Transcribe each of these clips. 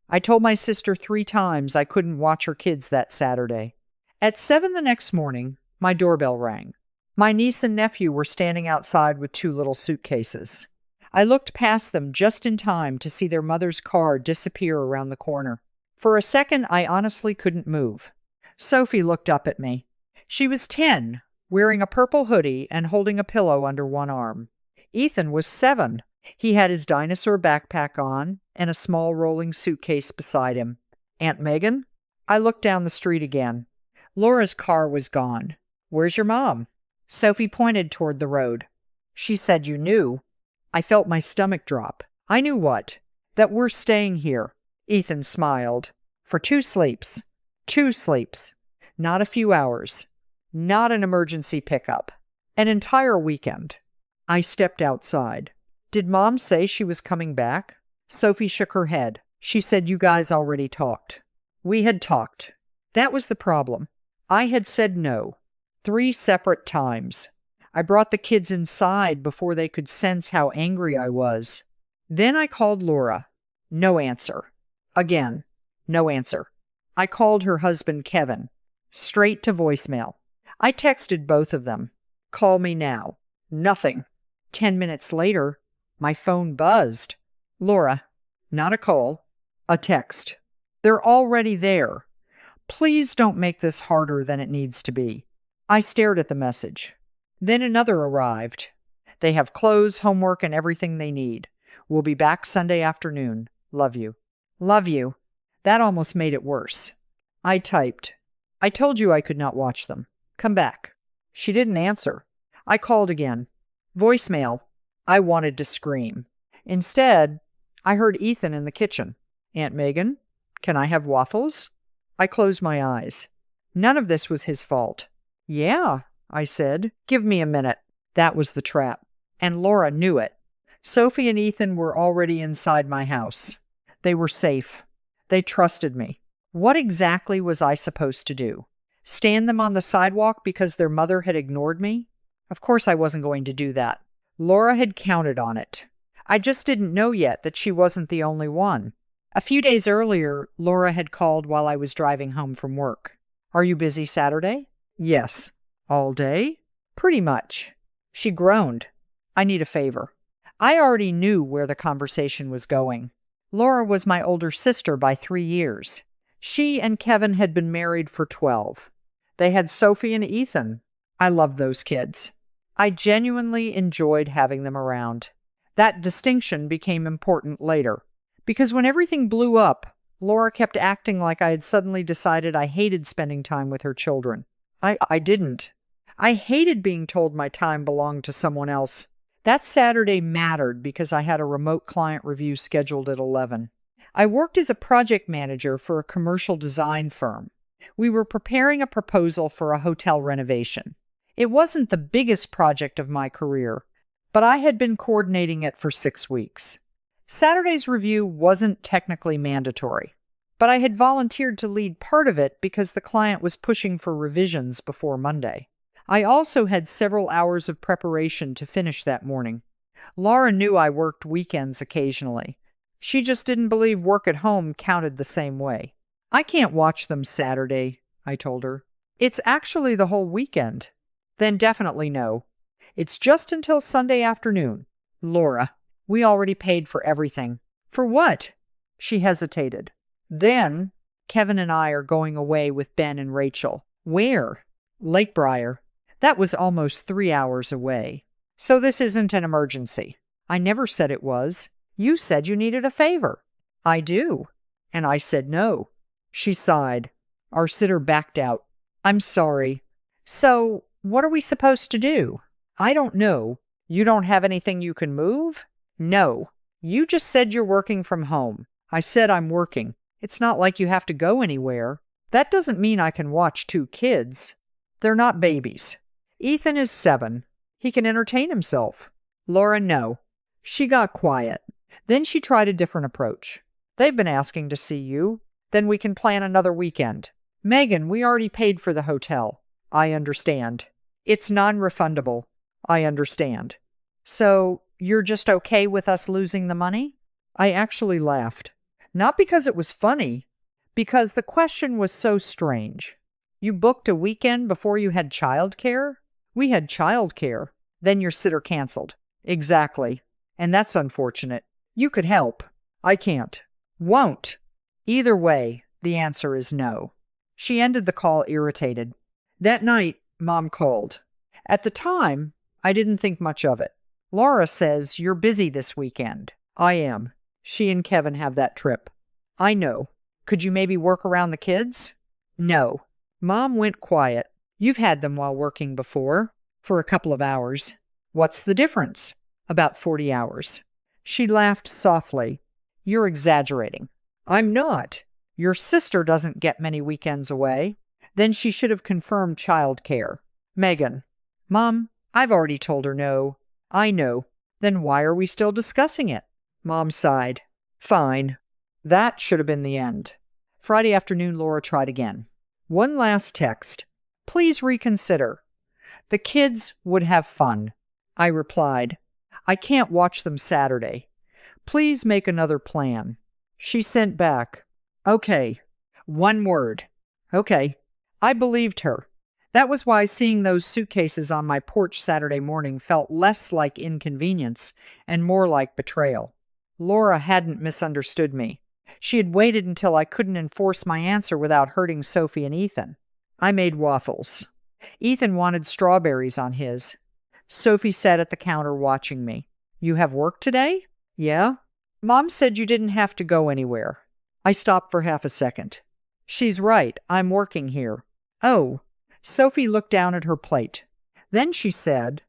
I told my sister 3 times I couldn't watch her kids that Saturday. At 7 the next morning, my doorbell rang. My niece and nephew were standing outside with 2 little suitcases. I looked past them just in time to see their mother's car disappear around the corner. For a second, I honestly couldn't move. Sophie looked up at me. She was 10, wearing a purple hoodie and holding a pillow under one arm. Ethan was 7. He had his dinosaur backpack on and a small rolling suitcase beside him. Aunt Megan? I looked down the street again. Laura's car was gone. Where's your mom? Sophie pointed toward the road. She said you knew. I felt my stomach drop. I knew what? That we're staying here. Ethan smiled. For 2 sleeps. 2 sleeps. Not a few hours. Not an emergency pickup. An entire weekend. I stepped outside. Did Mom say she was coming back? Sophie shook her head. She said you guys already talked. We had talked. That was the problem. I had said no. 3 separate times. I brought the kids inside before they could sense how angry I was. Then I called Laura. No answer. Again. No answer. I called her husband Kevin. Straight to voicemail. I texted both of them. Call me now. Nothing. 10 minutes later, my phone buzzed. Laura. Not a call. A text. They're already there. Please don't make this harder than it needs to be. I stared at the message. Then another arrived. They have clothes, homework, and everything they need. We'll be back Sunday afternoon. Love you. Love you. That almost made it worse. I typed. I told you I could not watch them. Come back. She didn't answer. I called again. Voicemail. I wanted to scream. Instead, I heard Ethan in the kitchen. Aunt Megan, can I have waffles? I closed my eyes. None of this was his fault. Yeah, I said. Give me a minute. That was the trap. And Laura knew it. Sophie and Ethan were already inside my house. They were safe. They trusted me. What exactly was I supposed to do? Stand them on the sidewalk because their mother had ignored me? Of course I wasn't going to do that. Laura had counted on it. I just didn't know yet that she wasn't the only one. A few days earlier, Laura had called while I was driving home from work. Are you busy Saturday? Yes. All day? Pretty much. She groaned. I need a favor. I already knew where the conversation was going. Laura was my older sister by 3 years. She and Kevin had been married for 12. They had Sophie and Ethan. I loved those kids. I genuinely enjoyed having them around. That distinction became important later, because when everything blew up, Laura kept acting like I had suddenly decided I hated spending time with her children. I didn't. I hated being told my time belonged to someone else. That Saturday mattered because I had a remote client review scheduled at 11. I worked as a project manager for a commercial design firm. We were preparing a proposal for a hotel renovation. It wasn't the biggest project of my career, but I had been coordinating it for 6 weeks. Saturday's review wasn't technically mandatory, but I had volunteered to lead part of it because the client was pushing for revisions before Monday. I also had several hours of preparation to finish that morning. Laura knew I worked weekends occasionally. She just didn't believe work at home counted the same way. I can't watch them Saturday, I told her. It's actually the whole weekend. Then definitely no. It's just until Sunday afternoon. Laura, we already paid for everything. For what? She hesitated. Then, Kevin and I are going away with Ben and Rachel. Where? Lake Briar. That was almost 3 hours away. So this isn't an emergency. I never said it was. You said you needed a favor. I do. And I said no. She sighed. Our sitter backed out. I'm sorry. So, what are we supposed to do? I don't know. You don't have anything you can move? No. You just said you're working from home. I said I'm working. It's not like you have to go anywhere. That doesn't mean I can watch 2 kids. They're not babies. Ethan is 7. He can entertain himself. Laura, no. She got quiet. Then she tried a different approach. They've been asking to see you. Then we can plan another weekend. Megan, we already paid for the hotel. I understand. It's non-refundable. I understand. So, you're just okay with us losing the money? I actually laughed. Not because it was funny, because the question was so strange. You booked a weekend before you had childcare? We had childcare. Then your sitter canceled. Exactly. And that's unfortunate. You could help. I can't. Won't. Either way, the answer is no. She ended the call irritated. That night, Mom called. At the time, I didn't think much of it. Laura says you're busy this weekend. I am. She and Kevin have that trip. I know. Could you maybe work around the kids? No. Mom went quiet. You've had them while working before, for a couple of hours. What's the difference? About 40 hours. She laughed softly. You're exaggerating. I'm not. Your sister doesn't get many weekends away. Then she should have confirmed childcare. Megan. Mom, I've already told her no. I know. Then why are we still discussing it? Mom sighed. Fine. That should have been the end. Friday afternoon, Laura tried again. One last text. Please reconsider. The kids would have fun. I replied. I can't watch them Saturday. Please make another plan. She sent back. Okay. One word. Okay. I believed her. That was why seeing those suitcases on my porch Saturday morning felt less like inconvenience and more like betrayal. Laura hadn't misunderstood me. She had waited until I couldn't enforce my answer without hurting Sophie and Ethan. I made waffles. Ethan wanted strawberries on his. Sophie sat at the counter watching me. You have work today? Yeah. Mom said you didn't have to go anywhere. I stopped for half a second. She's right. I'm working here. Oh. Sophie looked down at her plate. Then she said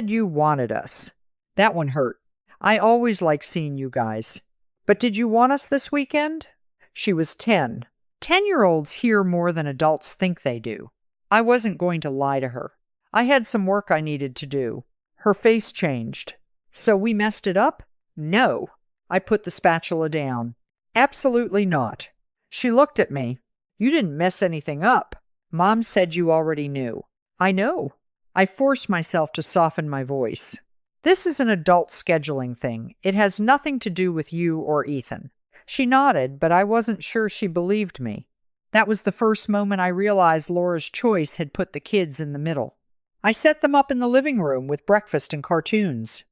you wanted us. That one hurt. I always like seeing you guys. But did you want us this weekend? She was 10. 10-year-olds hear more than adults think they do. I wasn't going to lie to her. I had some work I needed to do. Her face changed. So we messed it up? No. I put the spatula down. Absolutely not. She looked at me. You didn't mess anything up. Mom said you already knew. I know. I forced myself to soften my voice. This is an adult scheduling thing. It has nothing to do with you or Ethan. She nodded, but I wasn't sure she believed me. That was the first moment I realized Laura's choice had put the kids in the middle. I set them up in the living room with breakfast and cartoons.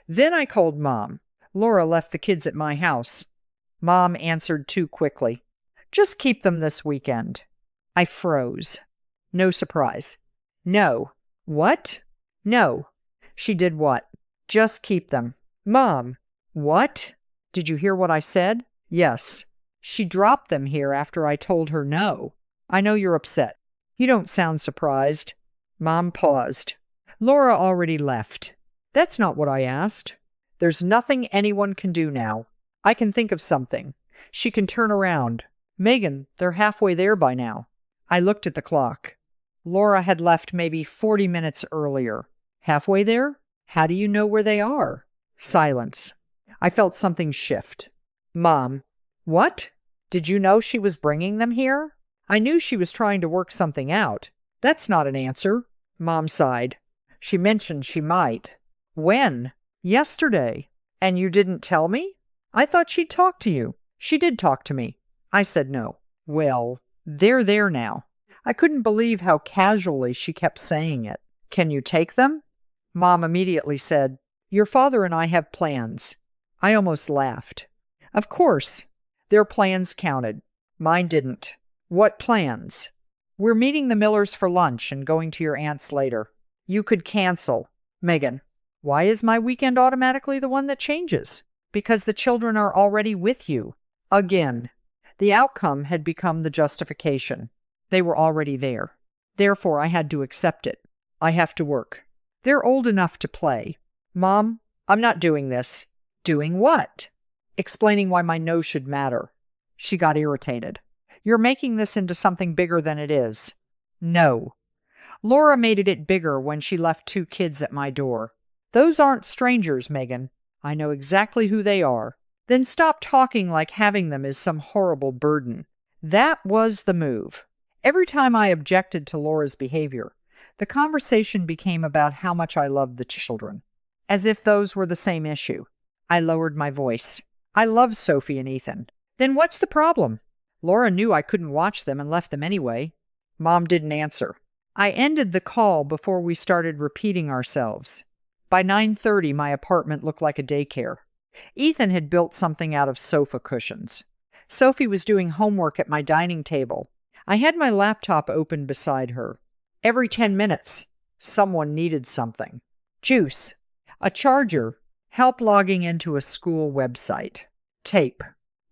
Then I called Mom. Laura left the kids at my house. Mom answered too quickly. Just keep them this weekend. I froze. No surprise. No. What? No. She did what? Just keep them. Mom. What? Did you hear what I said? Yes. She dropped them here after I told her no. I know you're upset. You don't sound surprised. Mom paused. Laura already left. That's not what I asked. There's nothing anyone can do now. I can think of something. She can turn around. Megan, they're halfway there by now. I looked at the clock. Laura had left maybe 40 minutes earlier. Halfway there? How do you know where they are? Silence. I felt something shift. Mom. What? Did you know she was bringing them here? I knew she was trying to work something out. That's not an answer. Mom sighed. She mentioned she might. When? Yesterday. And you didn't tell me? I thought she'd talk to you. She did talk to me. I said no. Well, they're there now. I couldn't believe how casually she kept saying it. Can you take them? Mom immediately said, Your father and I have plans. I almost laughed. Of course. Their plans counted. Mine didn't. What plans? We're meeting the Millers for lunch and going to your aunt's later. You could cancel. Megan, why is my weekend automatically the one that changes? Because the children are already with you. Again. The outcome had become the justification. They were already there. Therefore, I had to accept it. I have to work. They're old enough to play. Mom, I'm not doing this. Doing what? Explaining why my no should matter. She got irritated. You're making this into something bigger than it is. No. Laura made it bigger when she left 2 kids at my door. Those aren't strangers, Megan. I know exactly who they are. Then stop talking like having them is some horrible burden. That was the move. Every time I objected to Laura's behavior, the conversation became about how much I loved the children, as if those were the same issue. I lowered my voice. I love Sophie and Ethan. Then what's the problem? Laura knew I couldn't watch them and left them anyway. Mom didn't answer. I ended the call before we started repeating ourselves. By 9:30, my apartment looked like a daycare. Ethan had built something out of sofa cushions. Sophie was doing homework at my dining table. I had my laptop open beside her. Every 10 minutes, someone needed something. Juice, a charger, help logging into a school website, tape,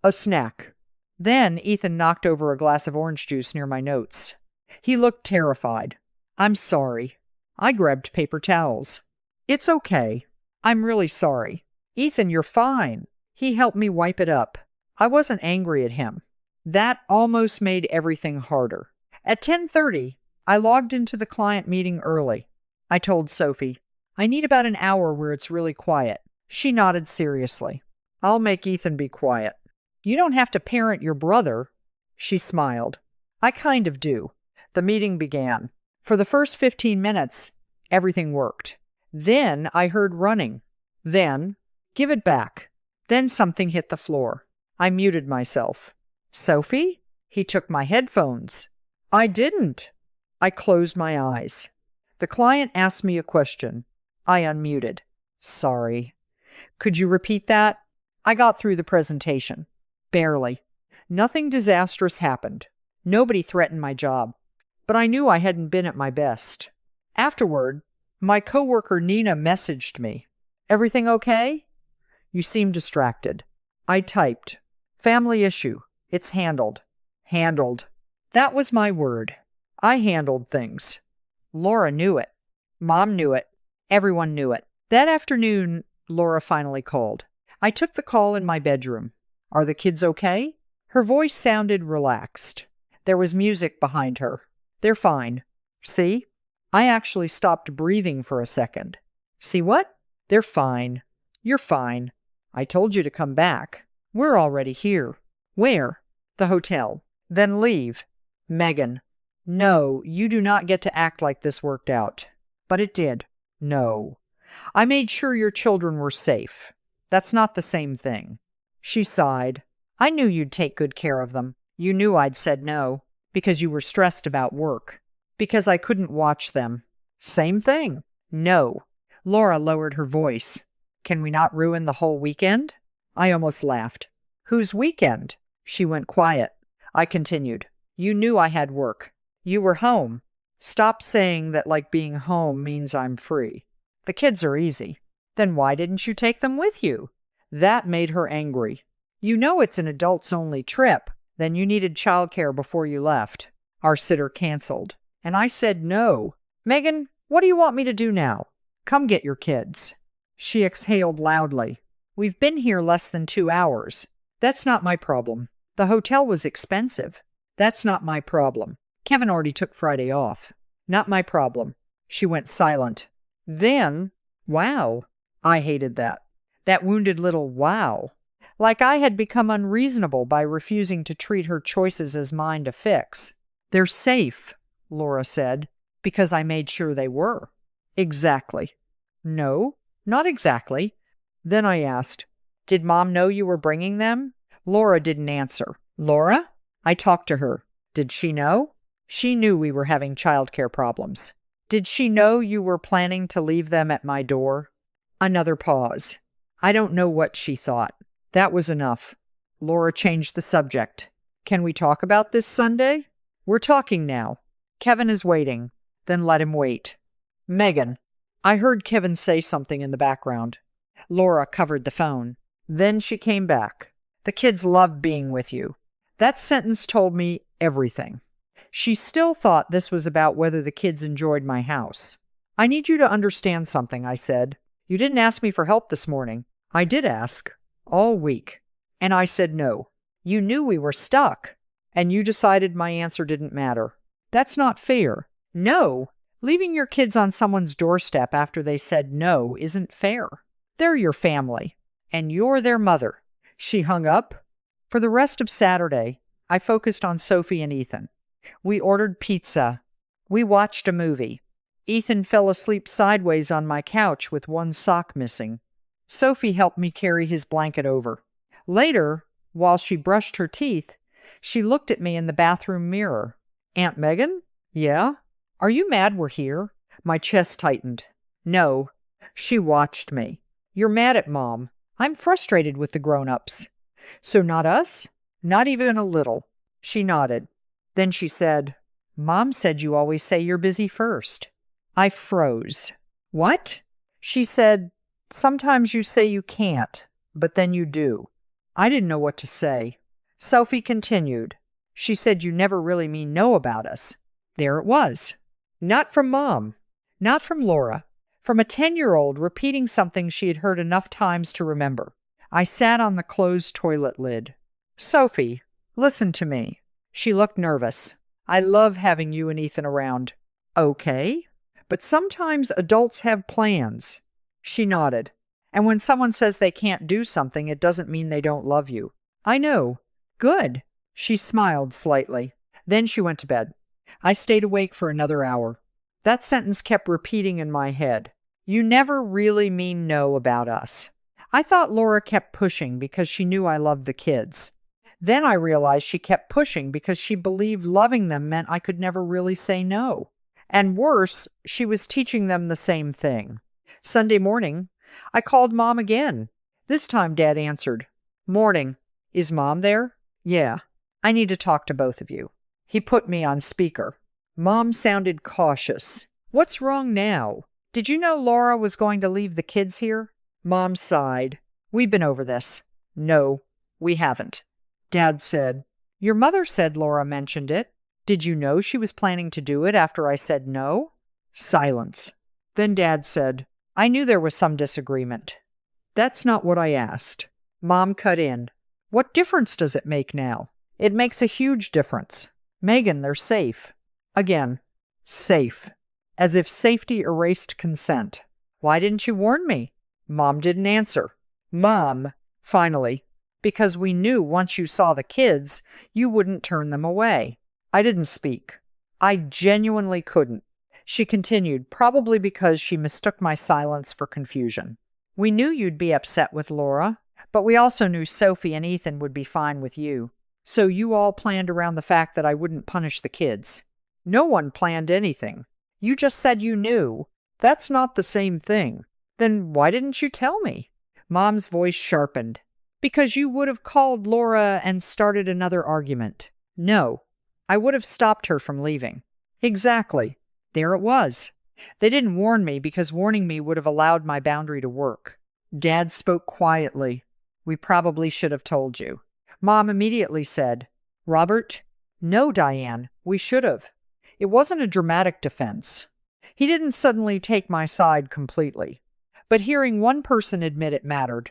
a snack. Then Ethan knocked over a glass of orange juice near my notes. He looked terrified. I'm sorry. I grabbed paper towels. It's okay. I'm really sorry. Ethan, you're fine. He helped me wipe it up. I wasn't angry at him. That almost made everything harder. At 10:30, I logged into the client meeting early. I told Sophie, I need about an hour where it's really quiet. She nodded seriously. I'll make Ethan be quiet. You don't have to parent your brother. She smiled. I kind of do. The meeting began. For the first 15 minutes, everything worked. Then I heard running. Then, give it back. Then something hit the floor. I muted myself. Sophie? He took my headphones. I didn't. I closed my eyes. The client asked me a question. I unmuted. Sorry. Could you repeat that? I got through the presentation. Barely. Nothing disastrous happened. Nobody threatened my job. But I knew I hadn't been at my best. Afterward, my coworker Nina messaged me. Everything okay? You seem distracted. I typed. Family issue. It's handled. Handled. That was my word. I handled things. Laura knew it. Mom knew it. Everyone knew it. That afternoon, Laura finally called. I took the call in my bedroom. Are the kids okay? Her voice sounded relaxed. There was music behind her. They're fine. See? I actually stopped breathing for a second. See what? They're fine. You're fine. I told you to come back. We're already here. Where? The hotel. Then leave. Megan. No, you do not get to act like this worked out. But it did. No. I made sure your children were safe. That's not the same thing. She sighed. I knew you'd take good care of them. You knew I'd said no. Because you were stressed about work. Because I couldn't watch them. Same thing. No. Laura lowered her voice. Can we not ruin the whole weekend? I almost laughed. Whose weekend? She went quiet. I continued. You knew I had work. You were home. Stop saying that like being home means I'm free. The kids are easy. Then why didn't you take them with you? That made her angry. You know it's an adults-only trip. Then you needed childcare before you left. Our sitter canceled. And I said no. Megan, what do you want me to do now? Come get your kids. She exhaled loudly. We've been here less than 2 hours. That's not my problem. The hotel was expensive. That's not my problem. Kevin already took Friday off. Not my problem. She went silent. Then, wow. I hated that. That wounded little wow. Like I had become unreasonable by refusing to treat her choices as mine to fix. They're safe, Laura said, because I made sure they were. Exactly. No, not exactly. Then I asked, did Mom know you were bringing them? Laura didn't answer. Laura? I talked to her. Did she know? She knew we were having childcare problems. Did she know you were planning to leave them at my door? Another pause. I don't know what she thought. That was enough. Laura changed the subject. Can we talk about this Sunday? We're talking now. Kevin is waiting. Then let him wait. Megan. I heard Kevin say something in the background. Laura covered the phone. Then she came back. The kids love being with you. That sentence told me everything. She still thought this was about whether the kids enjoyed my house. I need you to understand something, I said. You didn't ask me for help this morning. I did ask. All week. And I said no. You knew we were stuck. And you decided my answer didn't matter. That's not fair. No. Leaving your kids on someone's doorstep after they said no isn't fair. They're your family. And you're their mother. She hung up. For the rest of Saturday, I focused on Sophie and Ethan. We ordered pizza. We watched a movie. Ethan fell asleep sideways on my couch with one sock missing. Sophie helped me carry his blanket over. Later, While she brushed her teeth, she looked at me in the bathroom mirror. Aunt Megan? Yeah? Are you mad we're here? My chest tightened. No. She watched me. You're mad at Mom. I'm frustrated with the grown-ups. So not us? Not even a little. She nodded. Then she said, Mom said you always say you're busy first. I froze. What? She said, sometimes you say you can't, but then you do. I didn't know what to say. Sophie continued. She said you never really mean no about us. There it was. Not from Mom. Not from Laura. From a 10-year-old repeating something she had heard enough times to remember. I sat on the closed toilet lid. Sophie, listen to me. She looked nervous. I love having you and Ethan around. Okay. But sometimes adults have plans. She nodded. And when someone says they can't do something, it doesn't mean they don't love you. I know. Good. She smiled slightly. Then she went to bed. I stayed awake for another hour. That sentence kept repeating in my head. You never really mean no about us. I thought Laura kept pushing because she knew I loved the kids. Then I realized she kept pushing because she believed loving them meant I could never really say no. And worse, she was teaching them the same thing. Sunday morning, I called Mom again. This time Dad answered. Morning. Is Mom there? Yeah. I need to talk to both of you. He put me on speaker. Mom sounded cautious. What's wrong now? Did you know Laura was going to leave the kids here? Mom sighed. We've been over this. No, we haven't. Dad said, Your mother said Laura mentioned it. Did you know she was planning to do it after I said no? Silence. Then Dad said, I knew there was some disagreement. That's not what I asked. Mom cut in. What difference does it make now? It makes a huge difference. Megan, they're safe. Again, safe. As if safety erased consent. Why didn't you warn me? Mom didn't answer. Mom, finally, because we knew once you saw the kids, you wouldn't turn them away. I didn't speak. I genuinely couldn't. She continued, probably because she mistook my silence for confusion. We knew you'd be upset with Laura, but we also knew Sophie and Ethan would be fine with you. So you all planned around the fact that I wouldn't punish the kids. No one planned anything. You just said you knew. That's not the same thing. Then why didn't you tell me? Mom's voice sharpened. Because you would have called Laura and started another argument. No. I would have stopped her from leaving. Exactly. There it was. They didn't warn me because warning me would have allowed my boundary to work. Dad spoke quietly. We probably should have told you. Mom immediately said, Robert? No, Diane, we should have. It wasn't a dramatic defense. He didn't suddenly take my side completely. But hearing one person admit it mattered.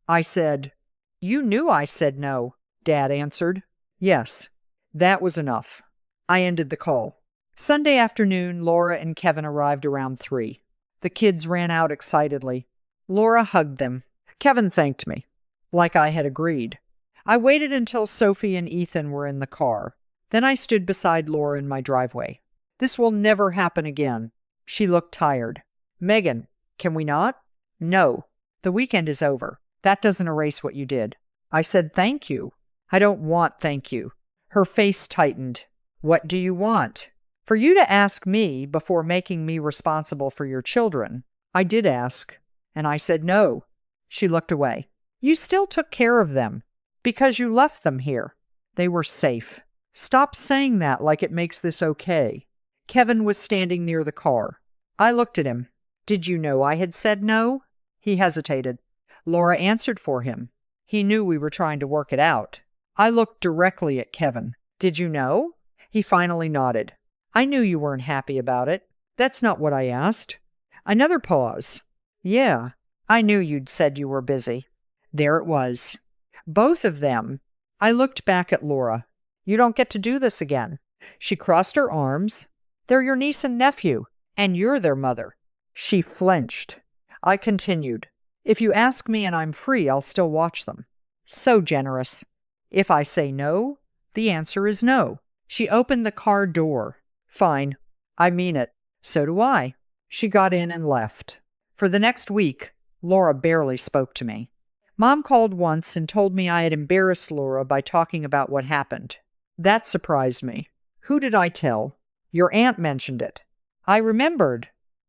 I said, You knew I said no, Dad answered. Yes. That was enough. I ended the call. Sunday afternoon, Laura and Kevin arrived around 3. The kids ran out excitedly. Laura hugged them. Kevin thanked me, like I had agreed. I waited until Sophie and Ethan were in the car. Then I stood beside Laura in my driveway. This will never happen again. She looked tired. Megan, can we not? No. The weekend is over. That doesn't erase what you did. I said thank you. I don't want thank you. Her face tightened. What do you want? For you to ask me before making me responsible for your children. I did ask, and I said no. She looked away. You still took care of them, because you left them here. They were safe. Stop saying that like it makes this okay. Kevin was standing near the car. I looked at him. Did you know I had said no? He hesitated. Laura answered for him. He knew we were trying to work it out. I looked directly at Kevin. Did you know? He finally nodded. I knew you weren't happy about it. That's not what I asked. Another pause. Yeah, I knew you'd said you were busy. There it was. Both of them. I looked back at Laura. You don't get to do this again. She crossed her arms. They're your niece and nephew, and you're their mother. She flinched. I continued. If you ask me and I'm free, I'll still watch them. So generous. If I say no, the answer is no. She opened the car door. Fine. I mean it. So do I. She got in and left. For the next week, Laura barely spoke to me. Mom called once and told me I had embarrassed Laura by talking about what happened. That surprised me. Who did I tell? Your aunt mentioned it. I remembered.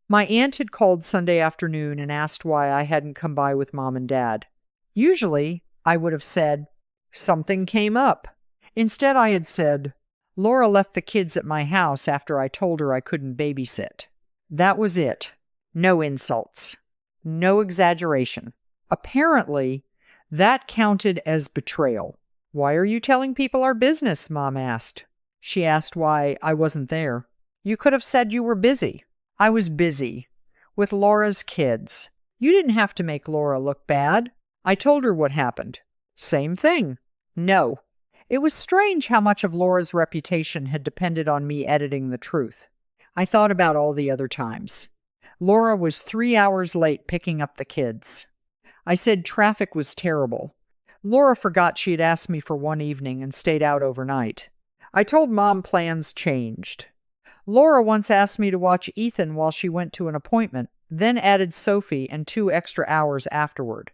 My aunt had called Sunday afternoon and asked why I hadn't come by with Mom and Dad. Usually, I would have said, something came up. Instead, I had said, Laura left the kids at my house after I told her I couldn't babysit. That was it. No insults. No exaggeration. Apparently, that counted as betrayal. Why are you telling people our business? Mom asked. She asked why I wasn't there. You could have said you were busy. I was busy. With Laura's kids. You didn't have to make Laura look bad. I told her what happened. Same thing. No. It was strange how much of Laura's reputation had depended on me editing the truth. I thought about all the other times. Laura was 3 hours late picking up the kids. I said traffic was terrible. Laura forgot she had asked me for one evening and stayed out overnight. I told Mom plans changed. Laura once asked me to watch Ethan while she went to an appointment, then added Sophie and 2 extra hours afterward.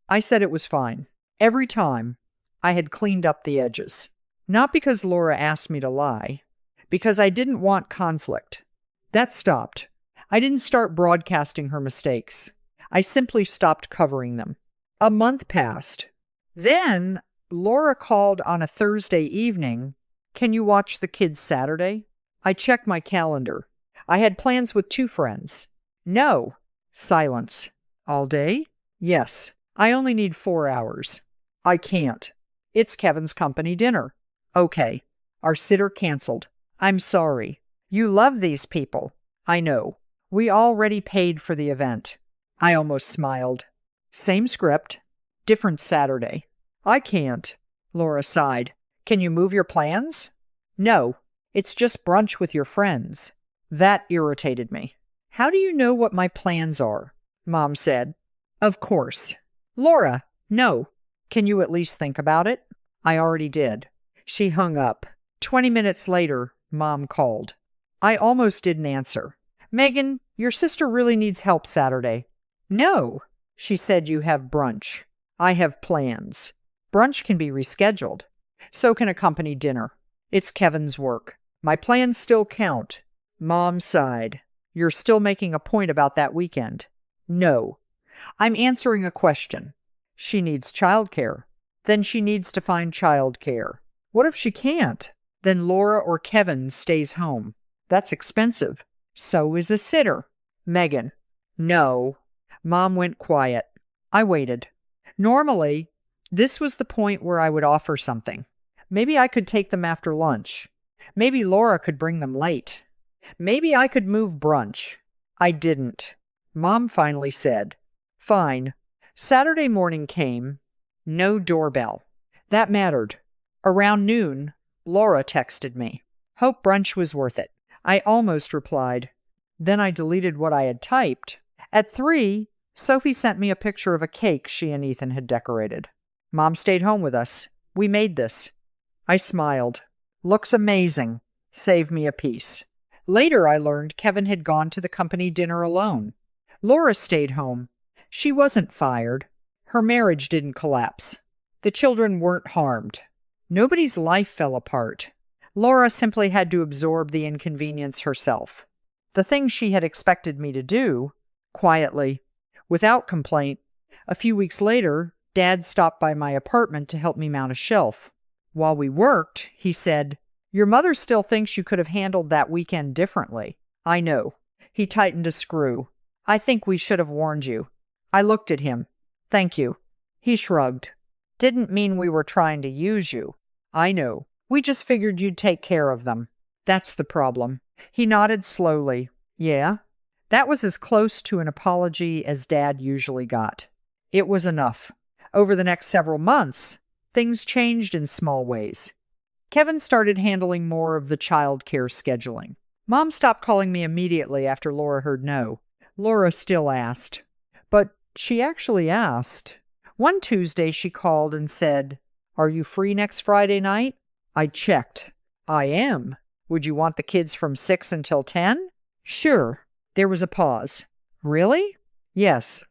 I said it was fine. Every time, I had cleaned up the edges. Not because Laura asked me to lie, because I didn't want conflict. That stopped. I didn't start broadcasting her mistakes. I simply stopped covering them. A month passed. Then, Laura called on a Thursday evening. Can you watch the kids Saturday? I checked my calendar. I had plans with 2 friends. No. Silence. All day? Yes. I only need 4 hours. I can't. It's Kevin's company dinner. Okay. Our sitter canceled. I'm sorry. You love these people. I know. We already paid for the event. I almost smiled. Same script. Different Saturday. I can't. Laura sighed. Can you move your plans? No. It's just brunch with your friends. That irritated me. How do you know what my plans are? Mom said. Of course. Laura, no. Can you at least think about it? I already did. She hung up. 20 minutes later, Mom called. I almost didn't answer. Megan, your sister really needs help Saturday. No. She said you have brunch. I have plans. Brunch can be rescheduled. So can a company dinner. It's Kevin's work. My plans still count. Mom sighed. You're still making a point about that weekend. No. I'm answering a question. She needs childcare. Then she needs to find childcare. What if she can't? Then Laura or Kevin stays home. That's expensive. So is a sitter. Megan. No. Mom went quiet. I waited. Normally, this was the point where I would offer something. Maybe I could take them after lunch. Maybe Laura could bring them late. Maybe I could move brunch. I didn't. Mom finally said, Fine. Saturday morning came. No doorbell. That mattered. Around noon, Laura texted me. Hope brunch was worth it. I almost replied. Then I deleted what I had typed. At 3, Sophie sent me a picture of a cake she and Ethan had decorated. Mom stayed home with us. We made this. I smiled. Looks amazing. Save me a piece. Later, I learned Kevin had gone to the company dinner alone. Laura stayed home. She wasn't fired. Her marriage didn't collapse. The children weren't harmed. Nobody's life fell apart. Laura simply had to absorb the inconvenience herself. The thing she had expected me to do, quietly, without complaint. A few weeks later, Dad stopped by my apartment to help me mount a shelf. While we worked, he said, Your mother still thinks you could have handled that weekend differently. I know. He tightened a screw. I think we should have warned you. I looked at him. Thank you. He shrugged. Didn't mean we were trying to use you. I know. We just figured you'd take care of them. That's the problem. He nodded slowly. Yeah? That was as close to an apology as Dad usually got. It was enough. Over the next several months, things changed in small ways. Kevin started handling more of the child care scheduling. Mom stopped calling me immediately after Laura heard no. Laura still asked. But she actually asked. One Tuesday she called and said, Are you free next Friday night? I checked. I am. Would you want the kids from 6 until 10? Sure. There was a pause. Really? Yes.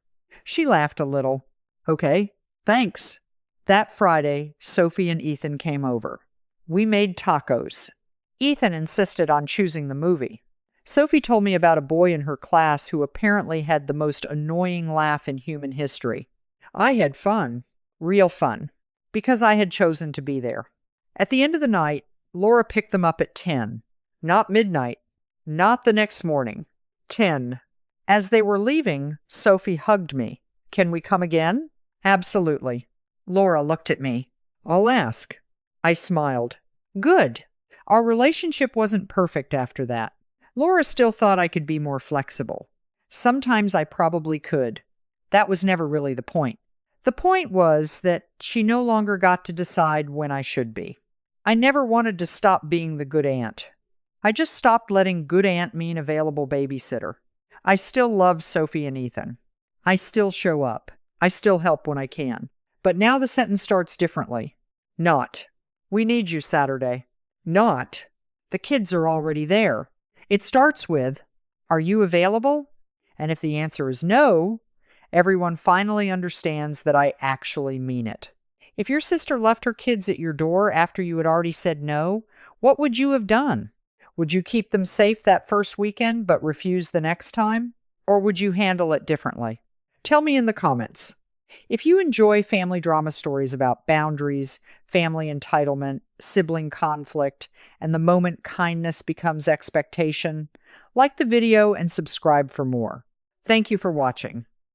She laughed a little. Okay. Thanks. That Friday, Sophie and Ethan came over. We made tacos. Ethan insisted on choosing the movie. Sophie told me about a boy in her class who apparently had the most annoying laugh in human history. I had fun, real fun, because I had chosen to be there. At the end of the night, Laura picked them up at 10. Not midnight, not the next morning. 10. As they were leaving, Sophie hugged me. Can we come again? Absolutely. Laura looked at me. I'll ask. I smiled. Good. Our relationship wasn't perfect after that. Laura still thought I could be more flexible. Sometimes I probably could. That was never really the point. The point was that she no longer got to decide when I should be. I never wanted to stop being the good aunt. I just stopped letting good aunt mean available babysitter. I still love Sophie and Ethan. I still show up. I still help when I can. But now the sentence starts differently. Not. We need you Saturday. Not. The kids are already there. It starts with, are you available? And if the answer is no, everyone finally understands that I actually mean it. If your sister left her kids at your door after you had already said no, what would you have done? Would you keep them safe that first weekend but refuse the next time? Or would you handle it differently? Tell me in the comments. If you enjoy family drama stories about boundaries, family entitlement, sibling conflict, and the moment kindness becomes expectation, like the video and subscribe for more. Thank you for watching.